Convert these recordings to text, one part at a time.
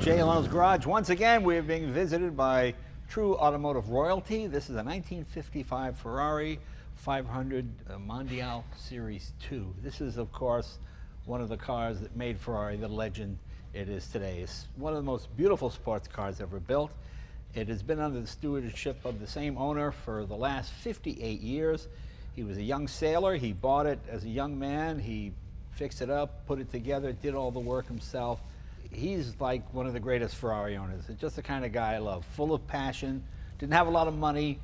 Jay Leno's Garage. Once again, we're being visited by true automotive royalty. This is a 1955 Ferrari 500 Mondial Series 2. This is, of course, one of the cars that made Ferrari the legend it is today. It's one of the most beautiful sports cars ever built. It has been under the stewardship of the same owner for the last 58 years. He was a young sailor. He bought it as a young man. He fixed it up, put it together, did all the work himself. He's like one of the greatest Ferrari owners. It's just the kind of guy I love, full of passion, didn't have a lot of money,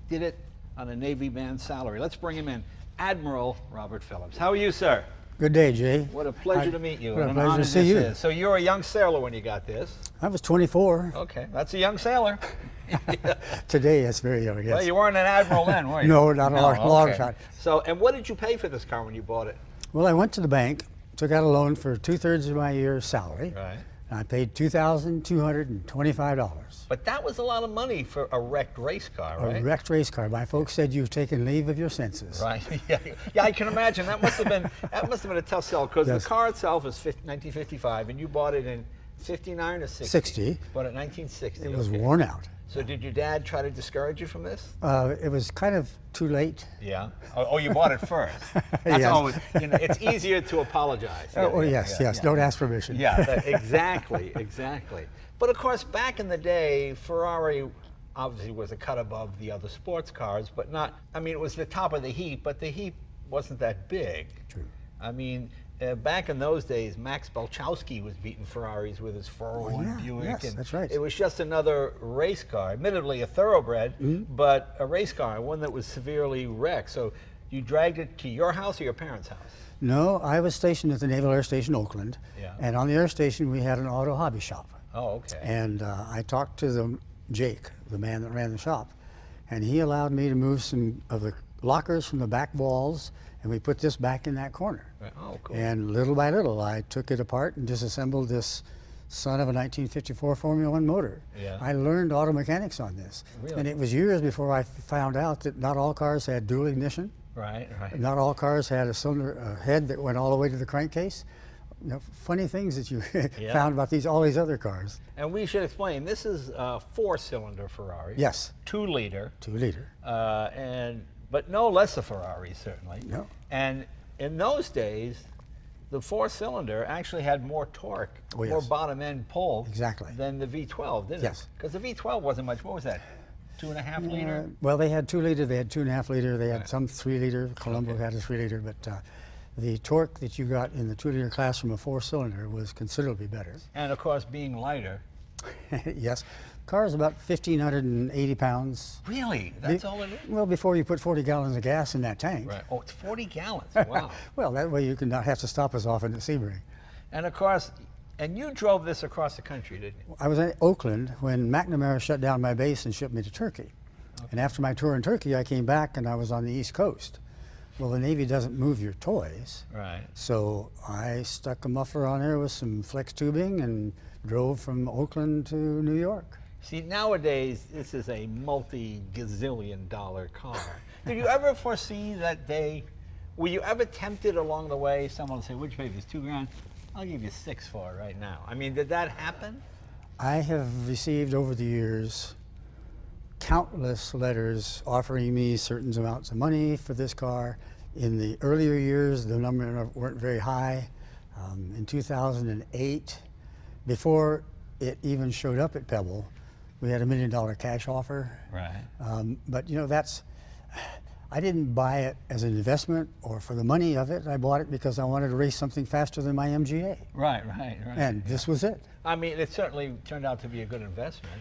did it on a Navy man's salary. Let's bring him in. Admiral Robert Phillips. How are you, sir? Good day, Jay. What a pleasure to meet you. What a pleasure to see you. So you were a young sailor when you got this. I was 24. Okay, that's a young sailor. Today, it's very young, I guess. Well, you weren't an admiral then, were you? No, not a long time. So, and what did you pay for this car when you bought it? Well, I went to the bank, took out a loan for 2/3 of my year's salary. Right. And I paid $2,225. But that was a lot of money for a wrecked race car, right? A wrecked race car. My folks said you've taken leave of your senses. Right. Yeah, I can imagine. That must have been a tough sell, because Yes. the car itself is 1955, and you bought it in 59 or 60? 60. Bought it in 1960. It was worn out. So did your dad try to discourage you from this? It was kind of too late. Yeah. Oh, you bought it first. That's Yes. always, it's easier to apologize. Yes. Don't ask permission. Yeah, exactly. But of course, back in the day, Ferrari obviously was a cut above the other sports cars, but not, I mean, it was the top of the heap, but the heap wasn't that big. True. I mean, back in those days, Max Balchowski was beating Ferraris with his 401 Buick. Yes, and that's right. It was just another race car, admittedly a thoroughbred, but a race car, one that was severely wrecked. So you dragged it to your house or your parents' house? No, I was stationed at the Naval Air Station, Oakland. Yeah. And on the air station, we had an auto hobby shop. Oh, okay. And I talked to Jake, the man that ran the shop, and he allowed me to move some of the lockers from the back walls, and we put this back in that corner. Oh, cool. And little by little, I took it apart and disassembled this son of a 1954 Formula One motor. Yeah. I learned auto mechanics on this. Really? And it was years before I found out that not all cars had dual ignition. Right. Not all cars had a cylinder head that went all the way to the crankcase. You know, funny things that you found about all these other cars. And we should explain, this is a 4-cylinder Ferrari. Yes. 2 liter. 2 liter. But no less a Ferrari, certainly. No. And in those days, the 4-cylinder actually had more torque, more bottom end pull than the V12, didn't it? Because the V12 wasn't much. What was that? 2.5 liter? Well, they had 2 liter, they had 2.5 liter, they had some 3 liter. Colombo had a 3 liter, but the torque that you got in the 2 liter class from a 4-cylinder was considerably better. And of course, being lighter. Yes. Car is about 1,580 pounds. Really? That's all it is? Well, before you put 40 gallons of gas in that tank. Right. Oh, it's 40 gallons. Wow. Well, that way you can not have to stop as often at Sebring. And of course, and you drove this across the country, didn't you? I was in Oakland when McNamara shut down my base and shipped me to Turkey. Okay. And after my tour in Turkey, I came back and I was on the East Coast. Well, the Navy doesn't move your toys. Right. So I stuck a muffler on there with some flex tubing and drove from Oakland to New York. See, nowadays, this is a multi-gazillion-dollar car. Did you ever foresee that day? Were you ever tempted along the way? Someone would say, "Would you pay this $2,000? I'll give you $6,000 for it right now." I mean, did that happen? I have received over the years countless letters offering me certain amounts of money for this car. In the earlier years, the number weren't very high. In 2008, before it even showed up at Pebble, we had $1 million cash offer. Right. But you know, I didn't buy it as an investment or for the money of it. I bought it because I wanted to race something faster than my MGA. Right. And this was it. I mean, it certainly turned out to be a good investment.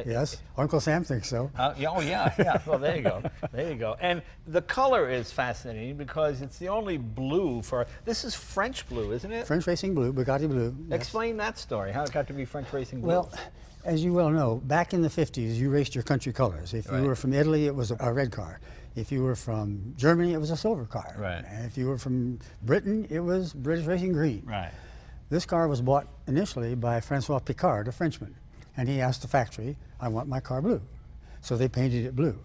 Yes, Uncle Sam thinks so. Yeah. Well, there you go. And the color is fascinating because it's the only blue this is French blue, isn't it? French racing blue, Bugatti blue. Explain that story, how it got to be French racing blue. Well, as you well know, back in the 50s, you raced your country colors. If you were from Italy, it was a red car. If you were from Germany, it was a silver car. Right. And if you were from Britain, it was British Racing Green. Right. This car was bought initially by Francois Picard, a Frenchman, and he asked the factory, "I want my car blue." So they painted it blue.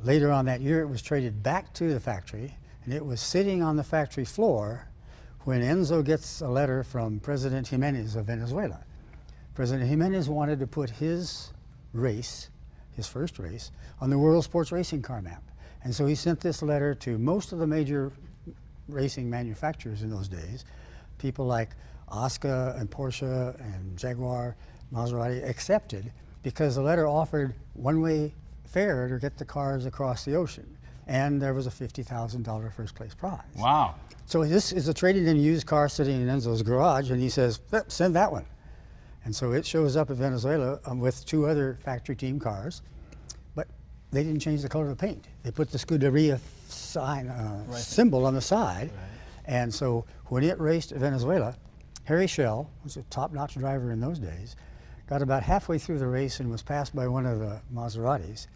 Later on that year, it was traded back to the factory, and it was sitting on the factory floor when Enzo gets a letter from President Jimenez of Venezuela. President Jimenez wanted to put his race, his first race, on the World Sports Racing Car map. And so he sent this letter to most of the major racing manufacturers in those days, people like Oscar and Porsche and Jaguar, Maserati accepted, because the letter offered one-way fare to get the cars across the ocean. And there was a $50,000 first place prize. Wow. So this is a traded in used car sitting in Enzo's garage, and he says, send that one. And so it shows up in Venezuela with 2 other factory team cars, but they didn't change the color of the paint. They put the Scuderia sign, symbol on the side. Right. And so when it raced at Venezuela, Harry Schell, who was a top-notch driver in those days, got about halfway through the race and was passed by one of the Maseratis.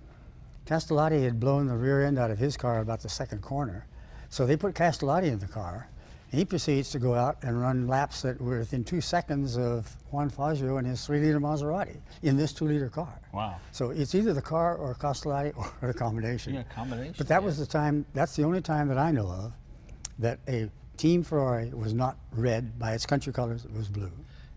Castellati had blown the rear end out of his car about the second corner. So they put Castellati in the car, and he proceeds to go out and run laps that were within 2 seconds of Juan Fangio and his 3-liter Maserati in this 2-liter car. Wow. So it's either the car or Castellati or a combination. Yeah, combination. But that was the time, that's the only time that I know of that a Team Ferrari was not red by its country colors, it was blue.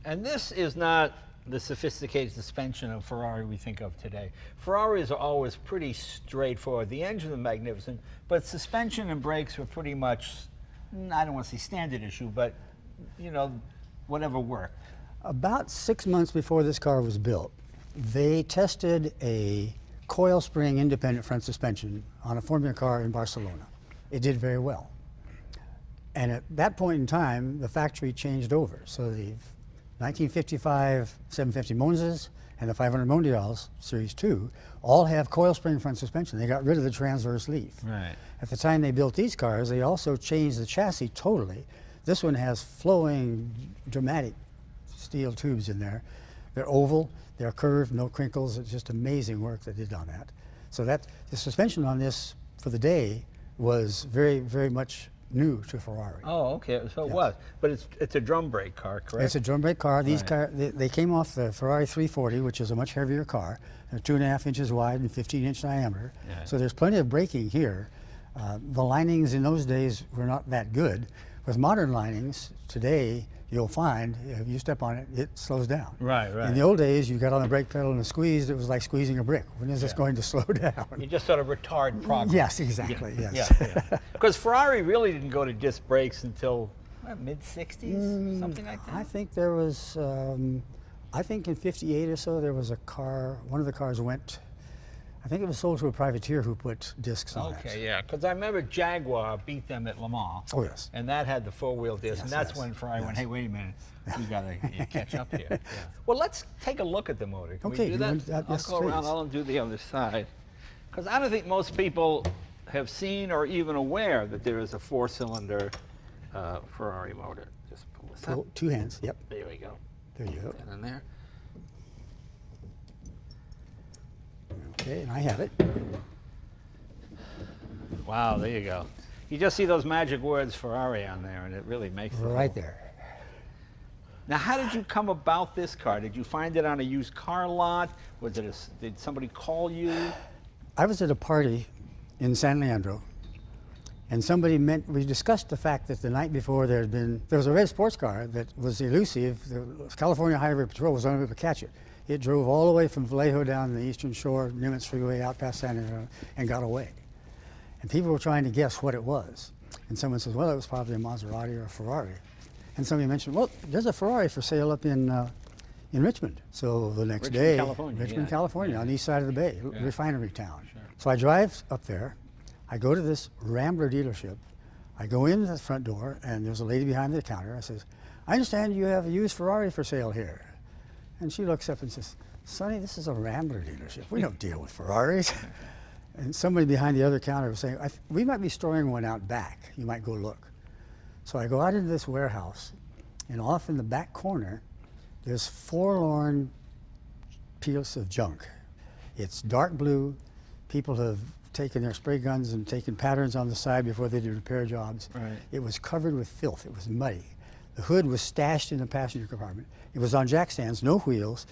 And this is not the sophisticated suspension of Ferrari we think of today. Ferraris are always pretty straightforward. The engine is magnificent, but suspension and brakes were pretty much, I don't want to say standard issue, but you know, whatever worked. About 6 months before this car was built, they tested a coil spring independent front suspension on a Formula car in Barcelona. It did very well. And at that point in time, the factory changed over. So the 1955 750 Monzas and the 500 Mondials Series 2 all have coil spring front suspension. They got rid of the transverse leaf. Right. At the time they built these cars, they also changed the chassis totally. This one has flowing, dramatic steel tubes in there. They're oval, they're curved, no crinkles. It's just amazing work they did on that. So that the suspension on this for the day was very, very much new to Ferrari. Oh, okay, so it was. But it's a drum brake car, correct? It's a drum brake car. These cars, they came off the Ferrari 340, which is a much heavier car. They're 2.5 inches wide and 15-inch diameter. Yeah. So there's plenty of braking here. The linings in those days were not that good. With modern linings, today, you'll find if you step on it, it slows down. Right. In the old days, you got on the brake pedal and squeezed, it was like squeezing a brick. When is this going to slow down? You just sort of retard progress. Yes, exactly, yes. Because Ferrari really didn't go to disc brakes until mid-60s, something like that? I think there was, I think in 58 or so, there was a car, one of the cars went, I think it was sold to a privateer who put discs on it. Okay, yeah, because I remember Jaguar beat them at Le Mans. Oh, yes. And that had the 4-wheel disc, and that's when Ferrari went, hey, wait a minute, we got to catch up here. Well, let's take a look at the motor. Can we do that? I'll go around, I'll do the other side. Because I don't think most people have seen or even aware that there is a 4-cylinder Ferrari motor. Just pull this up. 2 hands, yep. There we go. There you go. And then there. Okay, and I have it. Wow, there you go. You just see those magic words Ferrari on there, and it really makes it right there. Now, how did you come about this car? Did you find it on a used car lot? Was it did somebody call you? I was at a party in San Leandro, and we discussed the fact that the night before there was a red sports car that was elusive. The California Highway Patrol was unable to catch it. It drove all the way from Vallejo down the eastern shore, Nimitz Freeway, out past San Antonio, and got away. And people were trying to guess what it was. And someone says, well, it was probably a Maserati or a Ferrari. And somebody mentioned, well, there's a Ferrari for sale up in Richmond. So the next day, Richmond, California, on the east side of the bay, refinery town. Sure. So I drive up there. I go to this Rambler dealership. I go in the front door, and there's a lady behind the counter. I says, I understand you have a used Ferrari for sale here. And she looks up and says, Sonny, this is a Rambler dealership. We don't deal with Ferraris. And somebody behind the other counter was saying, we might be storing one out back. You might go look. So I go out into this warehouse, and off in the back corner, there's forlorn piece of junk. It's dark blue. People have taken their spray guns and taken patterns on the side before they did repair jobs. Right. It was covered with filth. It was muddy. The hood was stashed in the passenger compartment. It was on jack stands, no wheels,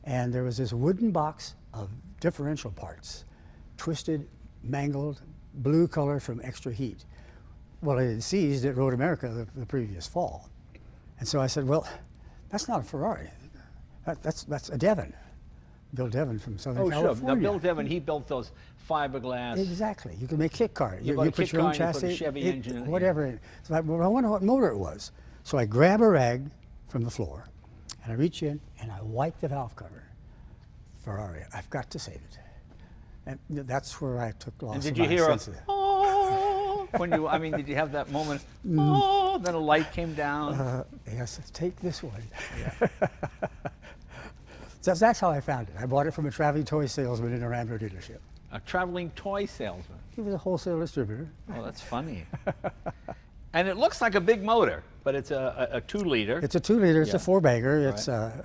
and there was this wooden box of differential parts, twisted, mangled, blue color from extra heat. Well, it had seized at Road America the previous fall. And so I said, well, that's not a Ferrari. That's a Devon. Bill Devon from Southern California. Sure. Now, Bill Devon, he built those fiberglass. Exactly. You can make kit cars. You put your own chassis, you put a Chevy engine in it. whatever. So I wonder what motor it was. So I grab a rag from the floor, and I reach in, and I wipe the valve cover. Ferrari, I've got to save it. And that's where I took loss. And did you hear a, oh, when you, I mean, did you have that moment, oh, then a light came down? Yes, take this one. Yeah. So that's how I found it. I bought it from a traveling toy salesman in a Rambo dealership. A traveling toy salesman. He was a wholesale distributor. Oh, that's funny. And it looks like a big motor, but it's a 2-liter. It's a 2-liter. It's Yeah. a 4-bagger.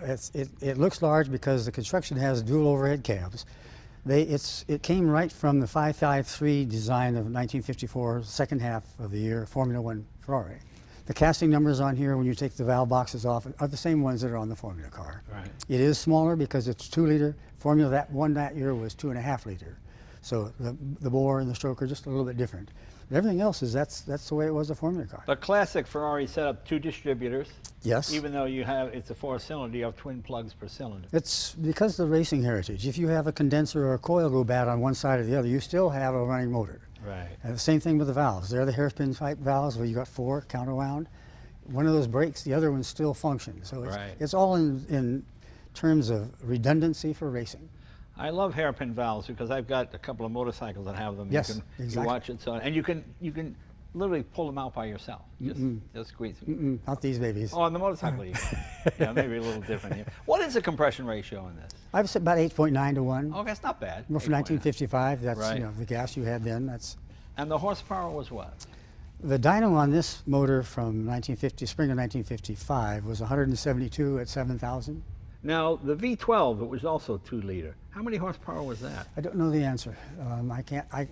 Right. It looks large because the construction has dual overhead cabs. It came right from the 553 design of 1954, second half of the year, Formula One Ferrari. The casting numbers on here, when you take the valve boxes off, are the same ones that are on the Formula car. Right. It is smaller because it's 2-liter. Formula that year was 2.5-liter. So the bore and the stroke are just a little bit different. But everything else is that's the way it was a Formula car. The classic Ferrari set up 2 distributors. Yes. Even though it's a 4-cylinder, you have twin plugs per cylinder. It's because of the racing heritage. If you have a condenser or a coil go bad on one side or the other, you still have a running motor. Right. And the same thing with the valves. They're the hairpin type valves where you got 4 counterwound. One of those breaks, the other one still functions. So it's all in terms of redundancy for racing. I love hairpin valves because I've got a couple of motorcycles that have them. Yes, you exactly. watch it, so, and you can literally pull them out by yourself. Just squeeze them. Not these babies. Oh, on the motorcycle, you can. Yeah, maybe a little different here. What is the compression ratio in this? I would say about 8.9 to 1. Oh, that's not bad. Well, for 8.9. 1955, that's Right. the gas you had then. And the horsepower was what? The dyno on this motor from spring of 1955 was 172 at 7,000. Now, the V12, it was also 2-liter. How many horsepower was that? I don't know the answer.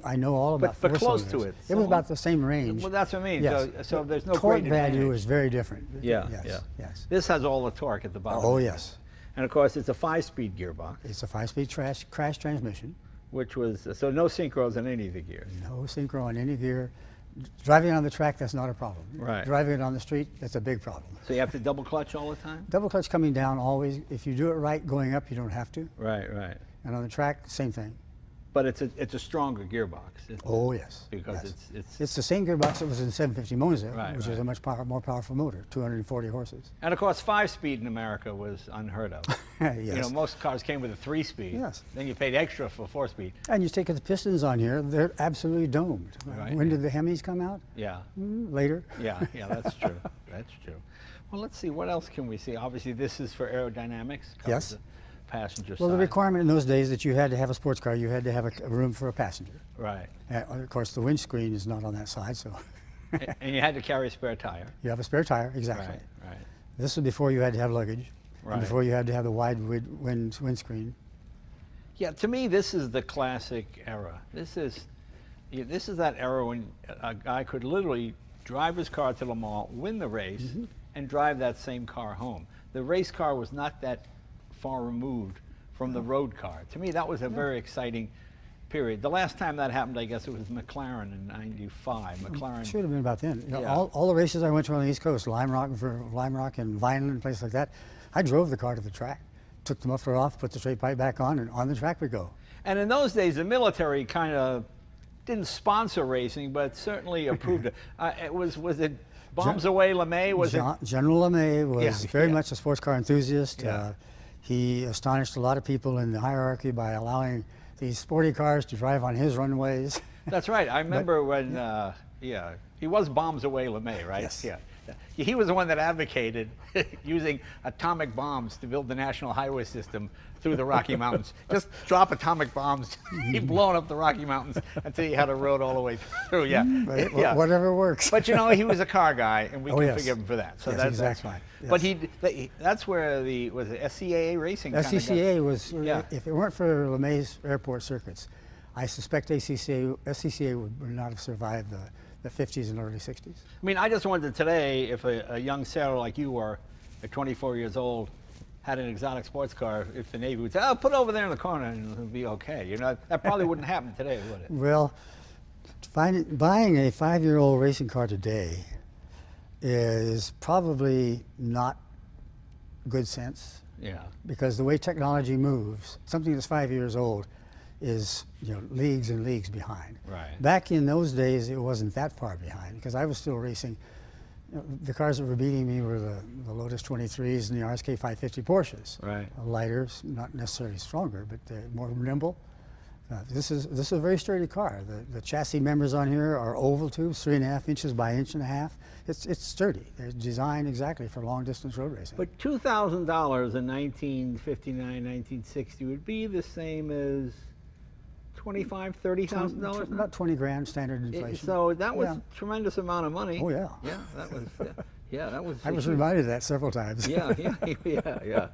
I know all about But close to four-cylinders. it. It was about the same range. Well, that's what I mean. Yes. So there's no torque great value advantage. is very different. Yeah, Yes. yeah. Yes. This has all the torque at the bottom. Oh, yes. And of course, it's a 5-speed gearbox, It's a 5-speed crash transmission. which was, so no synchros in any of the gears. No synchro on any gear. Driving it on the track, that's not a problem. Right. Driving it on the street, that's a big problem. So you have to double clutch all the time? Double clutch coming down always. If you do it right going up, you don't have to. Right, right. And on the track, same thing. But it's a stronger gearbox. Oh, yes. Because yes. it's It's the same gearbox that was in 750 Monza, Right, which is right. a much more powerful motor, 240 horses. And of course, 5-speed in America was unheard of. Yes. You know, most cars came with a 3-speed. Yes. Then you paid extra for 4-speed. And you take the pistons on here, they're absolutely domed. Right. When did the Hemis come out? Yeah. Later. Yeah, that's true. That's true. Well, let's see. What else can we see? Obviously, this is for aerodynamics. Covers Yes. the passenger Well, side. the requirement in those days that you had to have a sports car, you had to have a room for a passenger. Right. Of course, the windscreen is not on that side, so And you had to carry a spare tire. you have a spare tire, exactly. Right, right. This was before you had to have luggage, Right. and before you had to have the wide windscreen. Yeah, to me, this is the classic era. This is that era when a guy could literally drive his car to Le Mans, win the race, and drive that same car home. The race car was not that far removed from the road car. To me, that was a very exciting period. The last time that happened, I guess it was McLaren in '95. McLaren. Should have been about then. You know, Yeah. all the races I went to on the East Coast, Lime Rock and Vineland, places like that, I drove the car to the track, took the muffler off, put the straight pipe back on, and on the track we go. And in those days, the military kind of didn't sponsor racing, but certainly approved it. Was it Bombs Away LeMay? Was it? General LeMay was Yeah, very yeah. much a sports car enthusiast. Yeah. He astonished a lot of people in the hierarchy by allowing these sporty cars to drive on his runways. That's right. I remember when, he was Bombs Away LeMay, right? Yes. Yeah. He was the one that advocated using atomic bombs to build the national highway system through the Rocky Mountains. Just drop atomic bombs, keep blowing up the Rocky Mountains until you had a road all the way through. Yeah. But Yeah. whatever works. But you know, he was a car guy, and we Oh, can yes. forgive him for that. So Yes, that's exactly. fine. Yes. But that's where was it SCAA racing? kinda got- SCCA was, Yeah. if it weren't for LeMay's airport circuits, I suspect SCCA would not have survived the 50s and early 60s. I mean, I just wondered today if a young sailor like you were, at 24 years old, had an exotic sports car, if the Navy would say, oh, put it over there in the corner and it'll be okay. You know, that probably wouldn't happen today, would it? Well, Buying a 5-year-old racing car today is probably not good sense, Yeah. because the way technology moves, something that's 5 years old is, you know, leagues and leagues behind. Right. Back in those days, it wasn't that far behind, because I was still racing. You know, the cars that were beating me were the Lotus 23s and the RSK 550 Porsches. Right. Lighter, not necessarily stronger, but more nimble. This is a very sturdy car. The chassis members on here are oval tubes, 3.5 inches by 1.5 inches. It's sturdy. They're designed exactly for long distance road racing. But $2,000 in 1959, 1960 would be the same as $25,000, $30,000. About 20 grand standard inflation. So that was Yeah. a tremendous amount of money. Oh yeah. Yeah, that was. Yeah, that was. I was reminded of that several times. Yeah, yeah.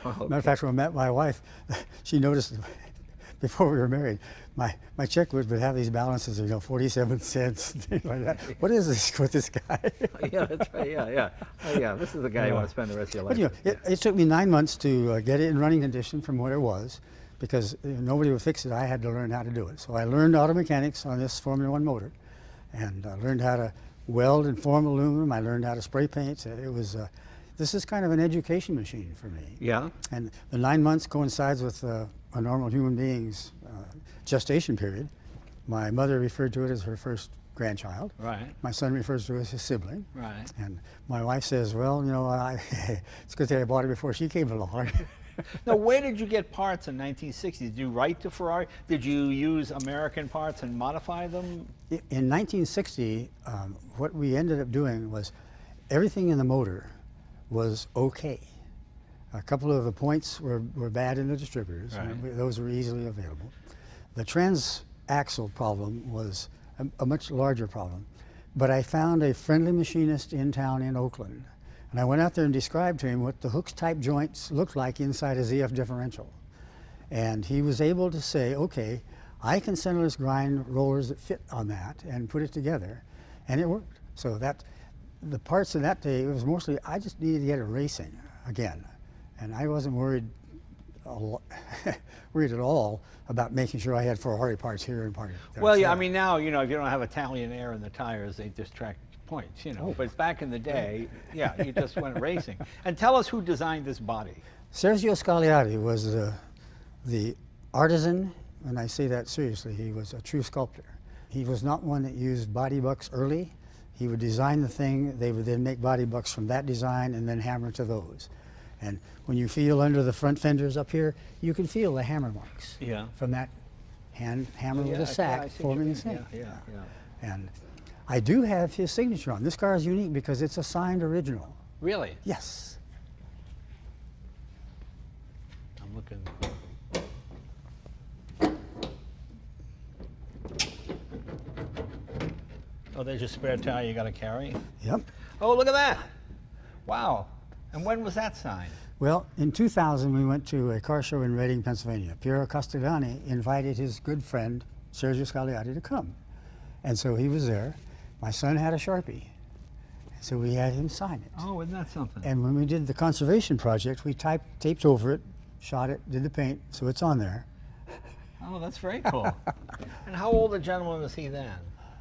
Oh, Matter of fact, when I met my wife, she noticed before we were married, my check would have these balances, you know, 47 cents, things like that. What is this with this guy? Yeah, that's right. Yeah. Oh, yeah. This is the guy you want to spend the rest of your life. But you know, it took me 9 months to get it in running condition from what it was, because nobody would fix it. I had to learn how to do it. So I learned auto mechanics on this Formula One motor, and learned how to weld and form aluminum. I learned how to spray paint. It was this is kind of an education machine for me. Yeah. And the 9 months coincides with a normal human being's gestation period. My mother referred to it as her first grandchild. Right. My son refers to it as his sibling. Right. And my wife says, well, you know, it's a good thing I bought it before she came along. Now, where did you get parts in 1960? Did you write to Ferrari? Did you use American parts and modify them? In 1960, what we ended up doing was everything in the motor was okay. A couple of the points were bad in the distributors. Right. And those were easily available. The transaxle problem was a much larger problem. But I found a friendly machinist in town in Oakland. And I went out there and described to him what the hooks type joints looked like inside a ZF differential. And he was able to say, okay, I can centerless grind rollers that fit on that and put it together. And it worked. So the parts in that day, it was mostly, I just needed to get it racing again. And I wasn't worried at all about making sure I had Ferrari parts here and parts there. Well, yeah, I mean, now, you know, if you don't have Italian air in the tires, they distract points, you know. But back in the day, yeah, you just went racing. And tell us who designed this body. Sergio Scaglietti was the artisan, and I say that seriously. He was a true sculptor. He was not one that used body bucks early. He would design the thing, they would then make body bucks from that design and then hammer to those. And when you feel under the front fenders up here, you can feel the hammer marks from that hand hammer with a sack forming the thing. Yeah. And I do have his signature on. This car is unique because it's a signed original. Really? Yes. I'm looking. Oh, there's your spare tire you got to carry. Yep. Oh, look at that. Wow. And when was that signed? Well, in 2000, we went to a car show in Reading, Pennsylvania. Piero invited his good friend, Sergio Scaglietti, to come. And so he was there. My son had a Sharpie. So we had him sign it. Oh, isn't that something? And when we did the conservation project, we taped over it, shot it, did the paint, so it's on there. Oh, that's very cool. And how old a gentleman was he then?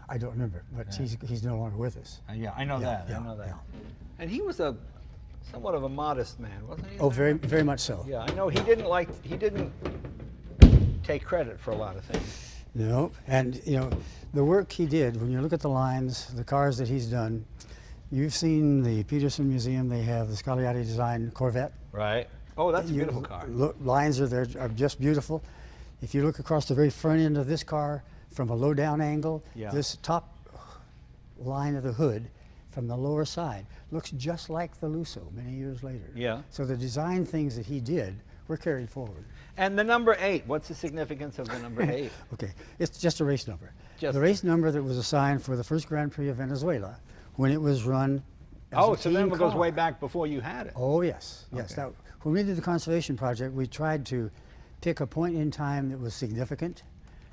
I don't remember, but he's no longer with us. Yeah, I know that. I know that. Yeah. And he was somewhat of a modest man, wasn't he? Oh, very, very much so. Yeah, I know he didn't take credit for a lot of things. No, and you know, the work he did, when you look at the lines, the cars that he's done, you've seen the Peterson Museum, they have the Scaglietti designed Corvette. Right. Oh, that's a beautiful car. Lines are just beautiful. If you look across the very front end of this car from a low down angle, this top line of the hood from the lower side looks just like the Lusso many years later. Yeah. So the design things that he did were carried forward. And the number 8, what's the significance of the number 8? Okay, it's just a race number. Just the race number that was assigned for the first Grand Prix of Venezuela when it was run as a so then team it goes car. way back before you had it. Oh, yes, yes. Okay. That, when we did the conservation project, we tried to pick a point in time that was significant,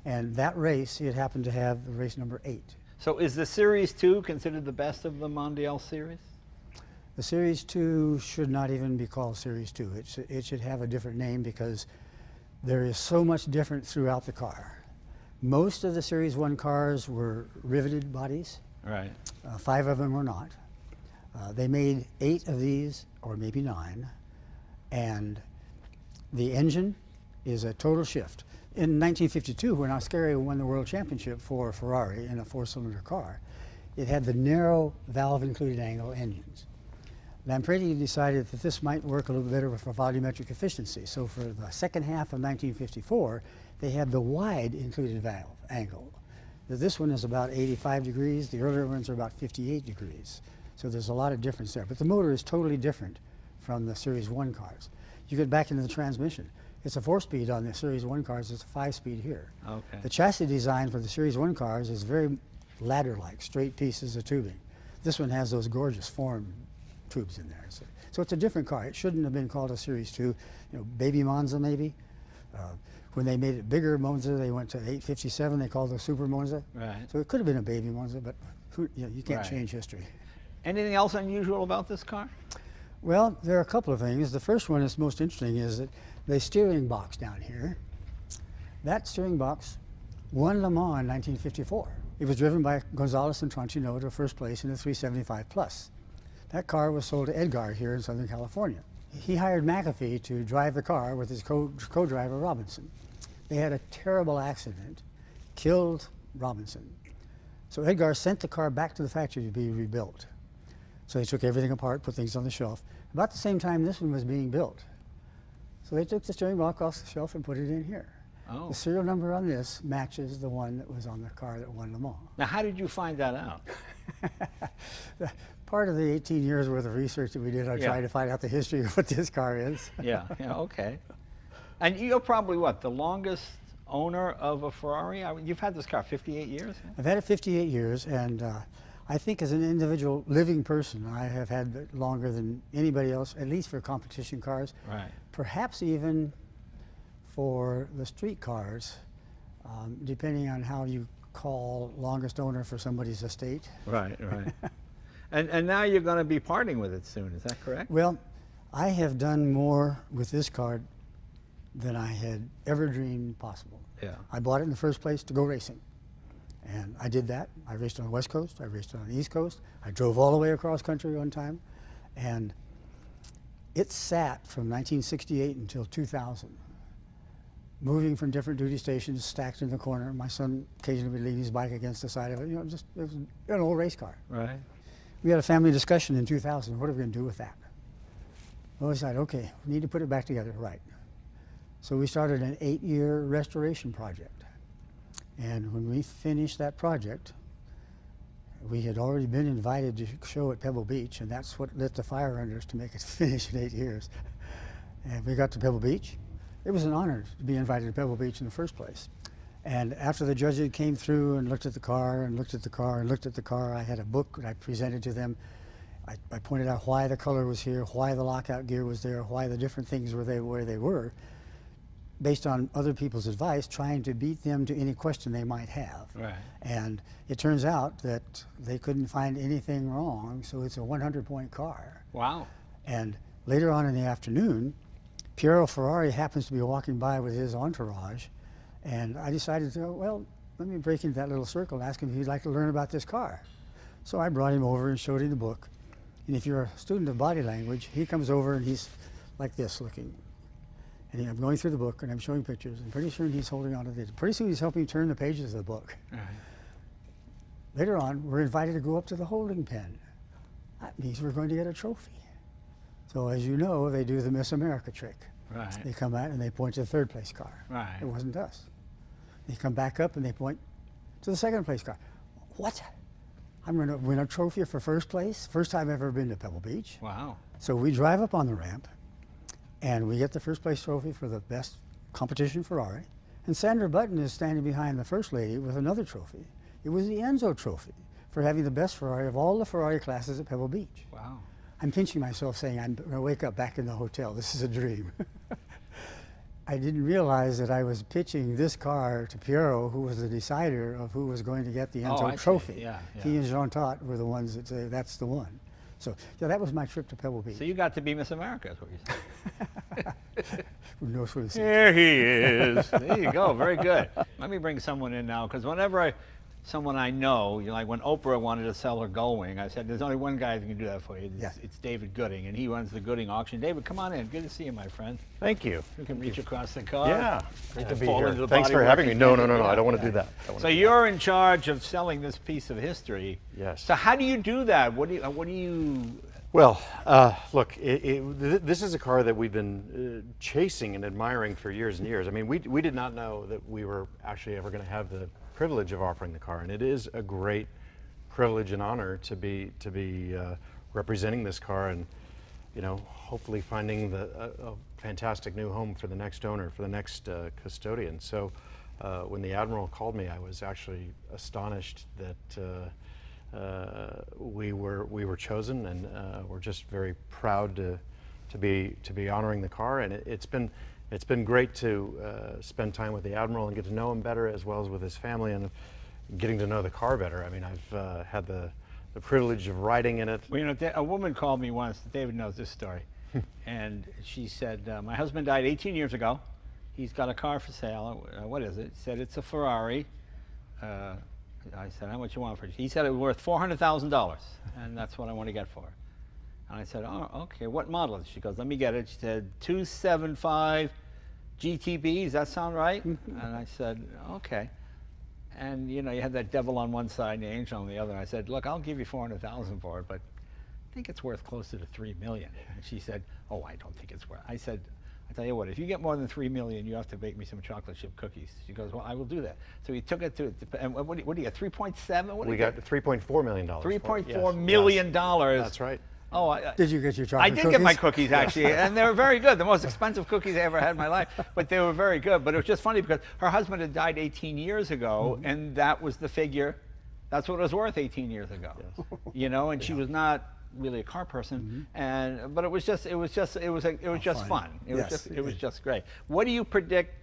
and that race, it happened to have the race number 8. So is the Series 2 considered the best of the Mondial series? The Series 2 should not even be called Series 2. It should have a different name because there is so much different throughout the car. Most of the Series 1 cars were riveted bodies. Right. 5 of them were not. They made 8 of these, or maybe 9, and the engine is a total shift. In 1952, when Scaglietti won the World Championship for Ferrari in a 4-cylinder car, it had the narrow valve-included angle engines. Lampredi decided that this might work a little better for volumetric efficiency. So for the second half of 1954, they had the wide included valve angle. This one is about 85 degrees. The earlier ones are about 58 degrees. So there's a lot of difference there. But the motor is totally different from the Series 1 cars. You get back into the transmission. It's a 4-speed on the Series 1 cars. It's a 5-speed here. Okay. The chassis design for the Series 1 cars is very ladder-like, straight pieces of tubing. This one has those gorgeous form tubes in there. So it's a different car. It shouldn't have been called a Series 2. You know, Baby Monza maybe. When they made it bigger, Monza, they went to 857. They called it a Super Monza. Right. So it could have been a Baby Monza, but you can't Right. change history. Anything else unusual about this car? Well, there are a couple of things. The first one that's most interesting is that the steering box down here, that steering box won Le Mans in 1954. It was driven by Gonzalez and Tranchino to first place in the 375 Plus. That car was sold to Edgar here in Southern California. He hired McAfee to drive the car with his co-driver Robinson. They had a terrible accident, killed Robinson. So Edgar sent the car back to the factory to be rebuilt. So they took everything apart, put things on the shelf. About the same time this one was being built. So they took the steering box off the shelf and put it in here. Oh. The serial number on this matches the one that was on the car that won Le Mans. Now, how did you find that out? Part of the 18 years worth of research that we did on trying to find out the history of what this car is. Yeah, okay. And you're probably what, the longest owner of a Ferrari? You've had this car 58 years? I've had it 58 years, and I think as an individual living person, I have had it longer than anybody else, at least for competition cars. Right. Perhaps even for the street cars, depending on how you call longest owner for somebody's estate. Right, right. And now you're going to be parting with it soon, is that correct? Well, I have done more with this car than I had ever dreamed possible. Yeah. I bought it in the first place to go racing. And I did that. I raced on the West Coast, I raced on the East Coast. I drove all the way across country one time. And it sat from 1968 until 2000, moving from different duty stations, stacked in the corner. My son occasionally would lean his bike against the side of it. You know, it was an old race car. Right. We had a family discussion in 2000. What are we going to do with that? Well, we decided, okay, we need to put it back together, right. So we started an 8-year restoration project. And when we finished that project, we had already been invited to show at Pebble Beach, and that's what lit the fire under us to make it finish in 8 years. And we got to Pebble Beach. It was an honor to be invited to Pebble Beach in the first place. And after the judges came through and looked at the car and looked at the car and looked at the car, I had a book that I presented to them. I pointed out why the color was here, why the lockout gear was there, why the different things were there where they were, based on other people's advice, trying to beat them to any question they might have. Right. And it turns out that they couldn't find anything wrong, so it's a 100-point car. Wow. And later on in the afternoon, Piero Ferrari happens to be walking by with his entourage, and I decided to, well, let me break into that little circle and ask him if he'd like to learn about this car. So I brought him over and showed him the book. And if you're a student of body language, he comes over and he's like this looking. And I'm going through the book and I'm showing pictures, and pretty soon he's holding on to this. Pretty soon he's helping turn the pages of the book. Right. Later on, we're invited to go up to the holding pen. That means we're going to get a trophy. So as you know, they do the Miss America trick. Right. They come out and they point to the third place car. Right. It wasn't us. They come back up and they point to the second place car. What? I'm going to win a trophy for first place? First time I've ever been to Pebble Beach. Wow. So we drive up on the ramp and we get the first place trophy for the best competition Ferrari. And Sandra Button is standing behind the first lady with another trophy. It was the Enzo trophy for having the best Ferrari of all the Ferrari classes at Pebble Beach. Wow. I'm pinching myself saying, I'm going to wake up back in the hotel. This is a dream. I didn't realize that I was pitching this car to Piero, who was the decider of who was going to get the Enzo trophy. Yeah, yeah. He and Jean Tott were the ones that say, that's the one. So yeah, that was my trip to Pebble Beach. So you got to be Miss America, is what you said. Who knows what it's Here he is. There you go. Very good. Let me bring someone in now, because whenever someone I know, like when Oprah wanted to sell her Gullwing, I said, there's only one guy who can do that for you. It's David Gooding, and he runs the Gooding auction. David, come on in. Good to see you, my friend. Thank you. You can reach across the car. Yeah, great to be fall here. into the Thanks body for having me. working No, thing. I don't want to do that. So you're in charge of selling this piece of history. Yes. So how do you do that? What do you? Well, look, this is a car that we've been chasing and admiring for years and years. I mean, we did not know that we were actually ever going to have the privilege of offering the car, and it is a great privilege and honor to be representing this car, and hopefully finding a fantastic new home for the next owner, for the next custodian. So when the Admiral called me, I was actually astonished that we were chosen, and we're just very proud to be honoring the car. And it's been great to spend time with the Admiral and get to know him better, as well as with his family, and getting to know the car better. I mean, I've had the privilege of riding in it. Well, a woman called me once. David knows this story, and she said, "My husband died 18 years ago. He's got a car for sale. What is it?" She said, "It's a Ferrari." I said, "How much you want for it?" He said it was worth $400,000, and that's what I want to get for it. And I said, "Oh, okay. What model is it?" She goes, "Let me get it." She said, 275 GTB. Does that sound right? And I said, "Okay." And you had that devil on one side and the angel on the other. And I said, "Look, I'll give you $400,000 for it, but I think it's worth closer to $3 million." And she said, "Oh, I don't think it's worth." I said, "I tell you what, if you get more than $3 million, you have to bake me some chocolate chip cookies." She goes, "Well, I will do that." So he took it to, and what do you get, 3.7? We got $3.4 million. $3.4 million. That's right. Oh, Did you get your chocolate I cookies? did get my cookies, actually, and they were very good. The most expensive cookies I ever had in my life, but they were very good. But it was just funny because her husband had died 18 years ago, and that was the figure. That's what it was worth 18 years ago. Yes. And she was not really a car person, but it was just fun. It was just great. What do you predict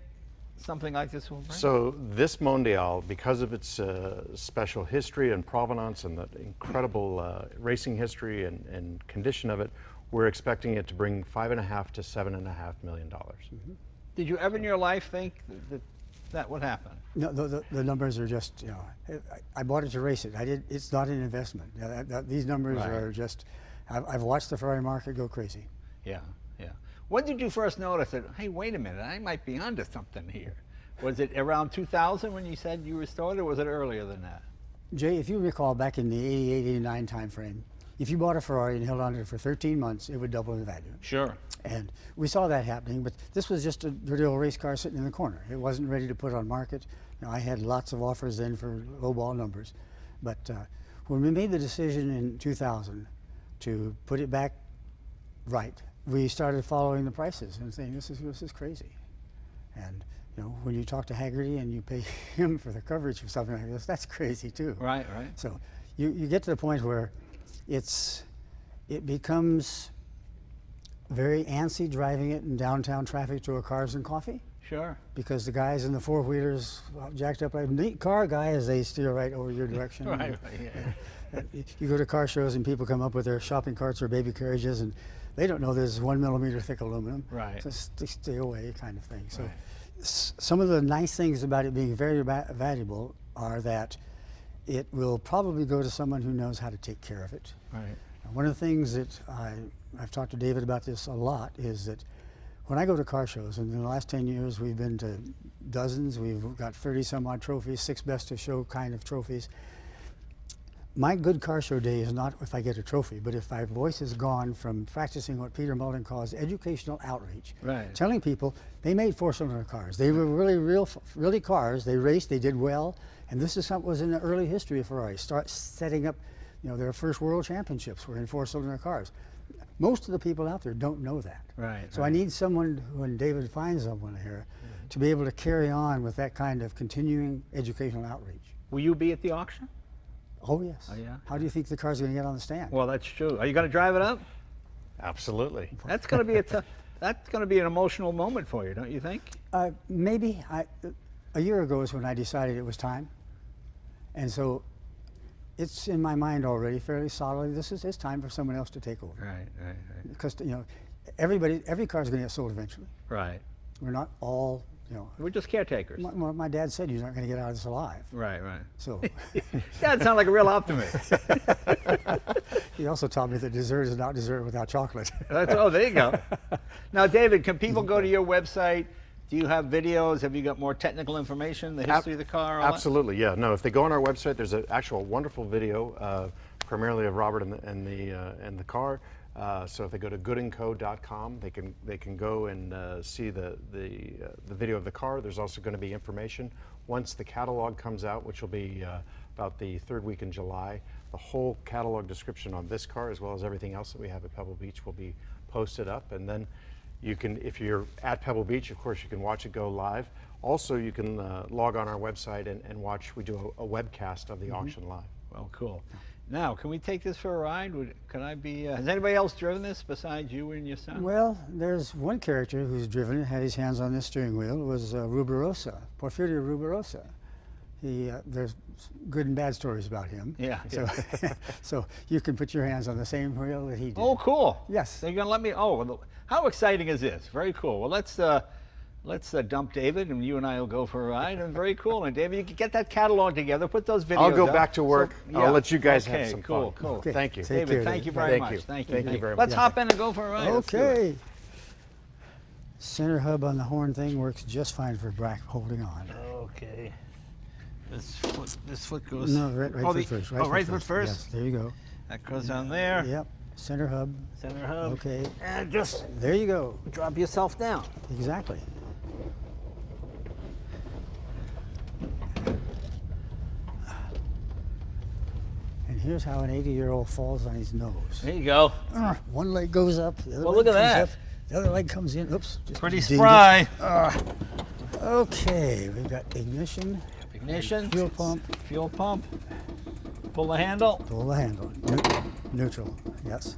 something like this will bring? So this Mondial, because of its special history and provenance and the incredible racing history and condition of it, we're expecting it to bring $5.5 to $7.5 million. Did you ever in your life think that would happen? No, the numbers are just, I bought it to race it. It's not an investment. These numbers are just, I've watched the Ferrari market go crazy. Yeah. When did you first notice that, hey, wait a minute, I might be onto something here? Was it around 2000 when you said you restored it, or was it earlier than that? Jay, if you recall back in the 88, 89 time frame, if you bought a Ferrari and held on to it for 13 months, it would double in value. Sure. And we saw that happening, but this was just a dirty old race car sitting in the corner. It wasn't ready to put on market. I had lots of offers then for lowball numbers. But when we made the decision in 2000 to put it back right, we started following the prices and saying, this is crazy. And when you talk to Haggerty and you pay him for the coverage for something like this, that's crazy too. Right. So you get to the point where it becomes very antsy driving it in downtown traffic to a Cars and Coffee. Sure. Because the guys in the four-wheelers jacked up like neat car guy as they steer right over your direction. Right. You go to car shows and people come up with their shopping carts or baby carriages and they don't know there's 1 millimeter thick aluminum. Right. So stay away kind of thing. So right. Some of the nice things about it being very valuable are that it will probably go to someone who knows how to take care of it. Right. One of the things that I've talked to David about this a lot is that when I go to car shows, and in the last 10 years we've been to dozens, we've got 30 some odd trophies, 6 best of show kind of trophies. My good car show day is not if I get a trophy, but if my voice is gone from practicing what Peter Mullen calls educational outreach. Right. Telling people they made 4-cylinder cars. They were really cars. They raced, they did well, and this is something was in the early history of Ferrari. Start setting up, their first world championships were in 4-cylinder cars. Most of the people out there don't know that. Right. So I need someone, when David finds someone here, to be able to carry on with that kind of continuing educational outreach. Will you be at the auction? Oh, yes. Oh, yeah? How do you think the car's going to get on the stand? Well, that's true. Are you going to drive it up? Absolutely. That's going to be that's going to be an emotional moment for you, don't you think? Maybe. A year ago is when I decided it was time. And so it's in my mind already fairly solidly, it's time for someone else to take over. Right. Because, every car is going to get sold eventually. Right. We're not all, you know. We're just caretakers. My dad said you're not going to get out of this alive. Right, right. So Dad sounds like a real optimist. he also taught me that dessert is not dessert without chocolate. Oh, there you go. Now, David, can people go to your website? Do you have videos? Have you got more technical information, the history of the car? All Absolutely, yeah. No, if they go on our website, there's an actual wonderful video, primarily of Robert and the car. So if they go to goodandco.com, they can go and see the video of the car. There's also going to be information once the catalog comes out, which will be about the third week in July. The whole catalog description on this car, as well as everything else that we have at Pebble Beach, will be posted up, and then you can, if you're at Pebble Beach, of course, you can watch it go live. Also, you can log on our website and watch. We do a webcast of the auction live. Well, cool. Now, can we take this for a ride? Can I be? Has anybody else driven this besides you and your son? Well, there's one character who's driven it, had his hands on this steering wheel, was Rubirosa, Porfirio Rubirosa. There's good and bad stories about him. Yeah. So, so you can put your hands on the same wheel that he did. Oh, cool. Yes. So you're gonna let me? Oh, well, how exciting is this? Very cool. Well, let's dump David, and you and I will go for a ride. And very cool. And David, you can get that catalog together. Put those videos. I'll go up. back to work. So, I'll let you guys okay, have some cool, fun. Cool. Okay. Thank you. Take David, care, thank you very Thank much. you. Thank you. Thank you very much. Let's hop in and go for a ride. Let's do it. Okay. Center hub on the horn thing works just fine for holding on. Okay. This foot goes. No, right foot first. Right foot first. Yes, there you go. That goes down there. Yep. Center hub. Center hub. Okay. And just There you go. drop yourself down. Exactly. And here's how an 80-year-old falls on his nose. There you go. One leg goes up, the other Well, leg look at comes that. up, the other leg comes in. Oops. Just Pretty dinged it. spry. Okay, we've got ignition, Ignition. fuel pump, Fuel pump. Pull the handle. pull the handle. Neutral, yes.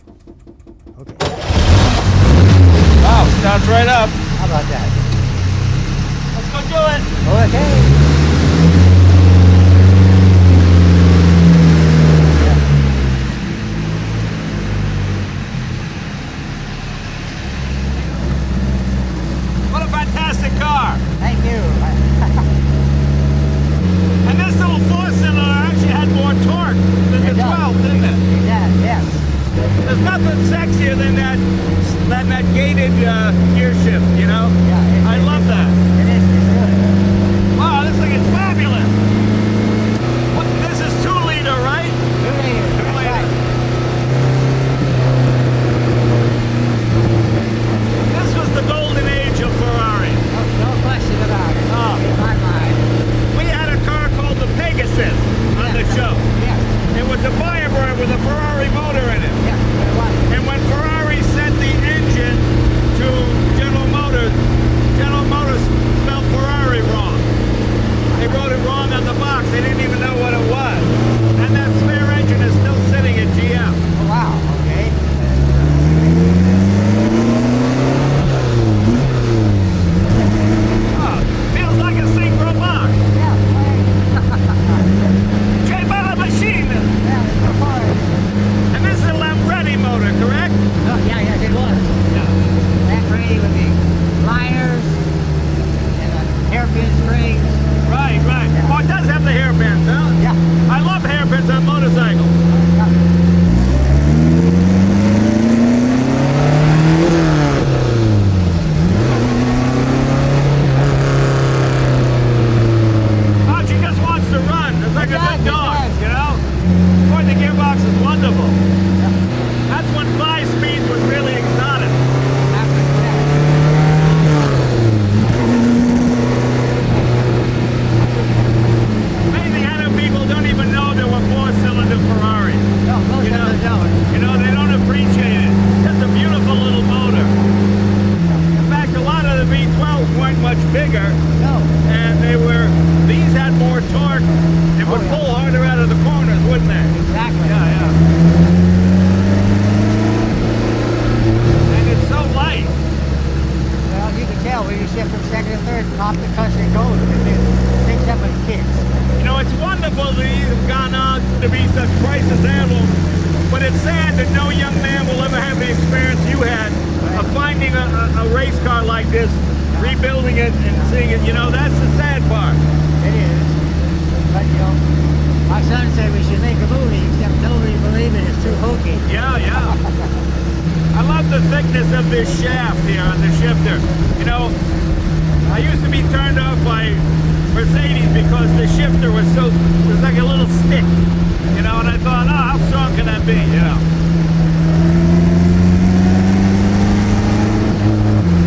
Okay. Wow, starts right up. How about that? Let's go do it. Okay. What a fantastic car. Thank you. And this little four-cylinder actually had more torque than the It does. 12, didn't it? Yes. There's nothing sexier than that gated gear shift, you know? Yeah, I love that. It is. It's good. Wow, this thing is fabulous. What, this is 2-liter, right? 2-liter. That's right. This was the golden age of Ferrari. No question about it. Oh. In my mind. We had a car called the Pegasus on the show. Yes. It was a Firebird with a Ferrari motor in it. Yes. It was. And when Ferrari sent the engine to General Motors spelled Ferrari wrong. They wrote it wrong on the box. They didn't even know what it was. And that spare engine is still sitting at GM. Oh, wow. Okay. Oh, feels like a synchro box. Yeah. J by machine. Yeah. It's so far. And this is a Lambretta motor, correct? Oh, yeah. It was. That ready with the pliers and the hairpin springs. Right. Oh, it does have the hairpins, huh? Yeah. I love hairpins on motorcycles. Oh, she just wants to run. It's like a big dog, you know? Boy, the gearbox is wonderful. That's when 5 speeds was really exotic. Amazing how many people don't even know there were 4-cylinder Ferraris. No, most You of know, them don't. you know, they don't appreciate it. Just a beautiful little motor. In fact, a lot of the V12s weren't much bigger, No. and these had more torque and would pull harder out of the corners, wouldn't they? Exactly. Yeah. And it's so light. Well, you can tell when you shift from second to third, top the country goes. It picks up with kids. You know, it's wonderful that these have gone on to be such priceless heirlooms, but it's sad that no young man will ever have the experience you had of a race car like this, rebuilding it and seeing it, you know, that's the sad part. It is. But, you know, my son said we should make a movie, except nobody believed it. It's too hokey. Yeah, yeah. I love the thickness of this shaft here on the shifter. You know, I used to be turned off by Mercedes because the shifter was like a little stick. You know, and I thought, oh, how strong can that be, you know?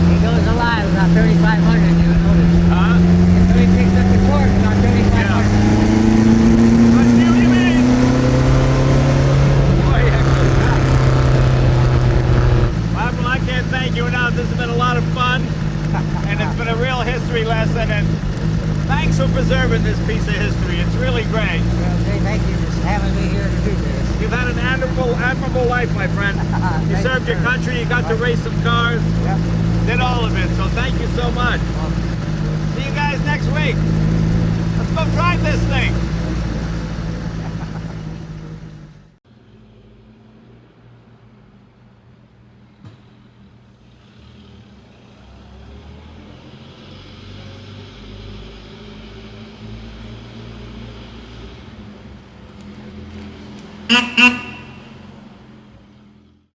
He goes alive about 3,500, you notice. Huh? So he picks up the torque about 3,500. Yeah. I see what you mean. Boy, Admiral, I can't thank you enough. This has been a lot of fun, and it's been a real history lesson, and thanks for preserving this piece of history. It's really great. Well, Jay, thank you for having me here to do this. You've had an admirable life, my friend. You served your country, you got to race some cars, Yep. did all of it, so thank you so much. See you guys next week. Let's go drive this thing.